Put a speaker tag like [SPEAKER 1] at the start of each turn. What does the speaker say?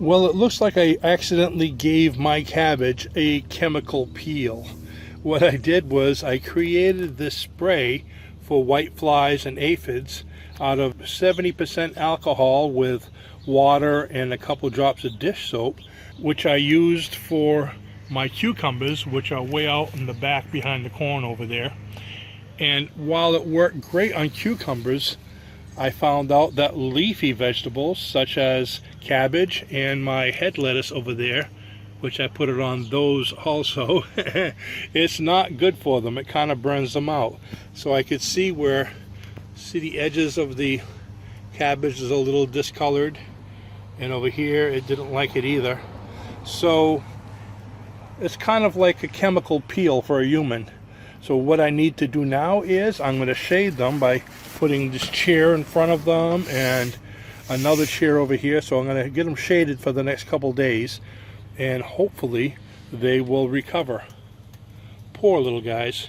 [SPEAKER 1] Well, it looks like I accidentally gave my cabbage a chemical peel. What I did was I created this spray for whiteflies and aphids out of 70% alcohol with water and a couple drops of dish soap, which I used for my cucumbers, which are way out in the back behind the corn over there. And while it worked great on cucumbers, I found out that leafy vegetables such as cabbage and my head lettuce over there, which I put it on those also, it's not good for them. It kind of burns them out. So I could see the edges of the cabbage is a little discolored, and over here it didn't like it either. So it's kind of like a chemical peel for a human. So what I need to do now is I'm going to shade them by putting this chair in front of them and another chair over here. So I'm going to get them shaded for the next couple days, and hopefully they will recover. Poor little guys.